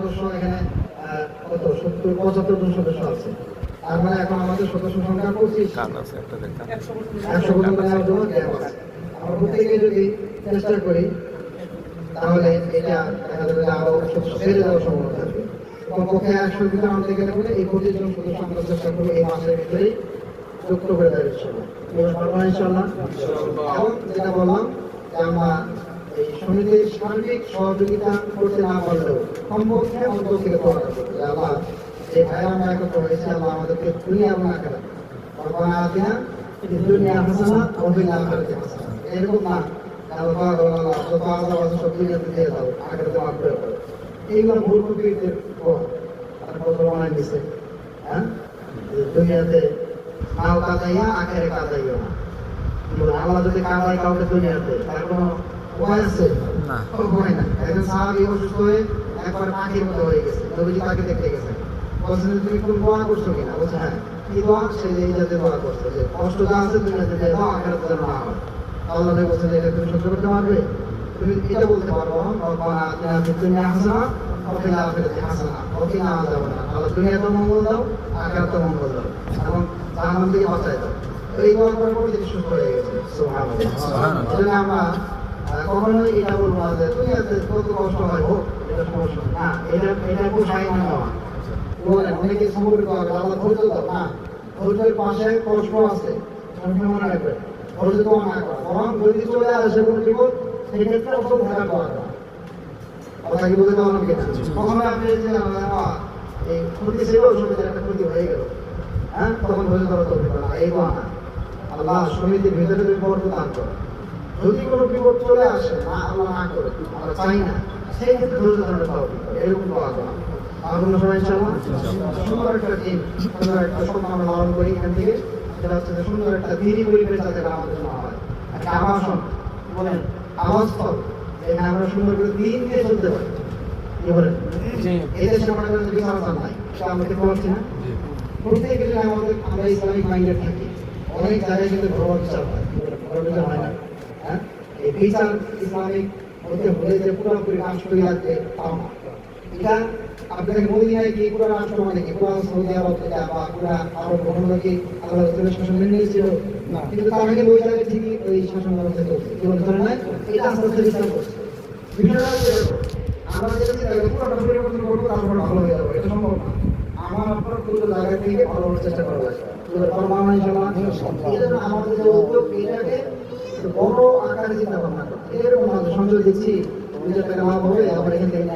সদস্য এখানে কত 70-75 জন সদস্য আছে। তার মানে এখন আমাদের সদস্য সংখ্যা 25, 100 পর্যন্ত নেওয়ার জন্য গ্যাপ আছে। আমরা প্রত্যেকে যদি চেষ্টা করি তাহলে এটা দেখা যাবে যে আরো সদস্য বেড়ে যাওয়ার সম্ভাবনা থাকবে। কমপক্ষে 100 ভিতরে আনতে গেলে বলে এই 25 জন সদস্য আমরা চেষ্টা করবো এই মাসের ভিতরেই যুক্ত করে দেওয়ার ইনশাআল্লাহ। ইনশাআল্লাহ। এবং যেটা বললাম যে আমরা এই সমিতির সার্বিক সহযোগিতা করতে না পারলেও কমপক্ষে অন্তর থেকে দোয়া করবো যে আল্লাহ যে ভাইরা আমরা একত্র হয়েছে আল্লাহ আমাদেরকে দুনিয়া এবং আখিরাত রব্বানা আতিনা ফিদ দুনিয়া হাসানা ওয়া ফিল আখিরাতি হাসানা, এরকম না আল্লাহ আল্লাহ যত আযাব আছে সব দুনিয়াতে দিয়ে দাও, আখিরাতে মাফ করে দাও। এইগুলো ভুল প্রকৃতির তারপর প্রমাণ দিছে। হ্যাঁ, দুনিয়াতে নাও কাদাইয়া আখেরে কাদাইও না। আল্লাহ যদি কাদাই কাউকে দুনিয়াতে তার কোনো উপায় আছে না, উপায় না। একজন সাহাবী অসুস্থ হয়ে একবার পাখির মতো হয়ে গেছে, নবীজি তাকে দেখতে গেছেন, বলছেন তুমি কোন দোয়া করছো কিনা? বলছে হ্যাঁ। কি দোয়া? সে এই জাতীয় দোয়া করছে যে কষ্ট যা আছে দুনিয়াতে দিয়ে দাও, আখিরাতে যেন না হয়। আল্লাহ নবী বলছেন এটা তুমি সহ্য করতে পারবে? তুমি এটা বলতে পারবো রব্বানা আতিনা ফিদ দুনিয়া হাসানা ওয়া ফিল আখিরাতি হাসানা ওয়া কিনা আযাবান নার। আল্লাহ দুনিয়াতেও মঙ্গল দাও, আখিরাতেও মঙ্গল দাও এবং জাহান্নাম থেকে বাঁচায় দাও। এই দোয়া করার পর তিনি সুস্থ হয়ে গেছে। সুবহানাল্লাহ। এজন্য আমরা কখনোই এটা বলবো না যে দুনিয়াতে কত কষ্ট হয় হোক, এটা সমস্যা না, এটা পোষায় না নেওয়া। অনেকে সবর করতে হবে, আল্লাহ ধৈর্য দাও না, ধৈর্যের পাশে কষ্ট আছে, মনে রাখবে। ধৈর্য তো না করা, বরং যদি চলে আসে কোনো বিপদ সেক্ষেত্রে অসব থাকা করা। কথা কি বলতে পারলাম কিনা? কখনো আপনি যে এই ক্ষতি ছিল সমিতির একটা ক্ষতি হয়ে গেল, হ্যাঁ, তখন ধৈর্য ধরা তো না, এই না। আল্লাহ সমিতির ভিতরে বিপদ দান করে। যদি কোনো বিপদ চলে আসে না, আল্লাহ না করে, আমরা চাই না, সেই ক্ষেত্রে ধৈর্য ধরে পাবো, এরকম পাওয়া যায়। আর কোনো সময় ইনশাআল্লাহ সুন্দর একটা দিন, সুন্দর একটা স্বপ্ন আমরা লালন করি এখান থেকে, সেটা হচ্ছে যে সুন্দর একটা দিনই পরিবেশ যাতে আমাদের জন্য হয়, একটা আবাসন বলেন আবাসস্থল, এখানে আমরা সুন্দর করে দিন দিয়ে চলতে পারি। কি বলেন? এই দেশে মনে করেন বিচার নাই, সেটা আমরা দেখতে পাচ্ছি না। প্রত্যেক ক্ষেত্রে আমরা ইসলামিক মাইন্ডেড থাকি, অনেক জায়গায় কিন্তু ঘরোয়া বিচার হয়, ঘরোয়া বিচার হয় না। হ্যাঁ, এই বিচার ইসলামিক হতে হলে যে পুরোপুরি রাষ্ট্র লাগবে তাও না। এটা আপনাদের মদিনায় কি পুরো রাষ্ট্র মানে কি পুরো সৌদি আরব থেকে বা পুরো আরব ভূখণ্ড কি আল্লাহ রাসূলের শাসন মেনে নিয়েছিল না, কিন্তু তার আগে ওই জায়গায় ঠিকই ওই শাসন ব্যবস্থা চলছে। কি বলতে পারেন না? এটা আস্তে আস্তে বিচার করছে। বিভিন্ন আমরা যেটা চিন্তা করি পুরোটা পরিবর্তন করবো তারপর ভালো হয়ে যাবে, এটা সম্ভব না। আমার আপনার পুরো জায়গা থেকে ভালো হওয়ার চেষ্টা করা লাগবে। আমাদের যে উদ্যোগ এটাকে বড় আকারে চিন্তা ভাবনা করতে, এরকম সংযোগ দিচ্ছি 2 টাকা লাভ হবে, আবার এখান থেকে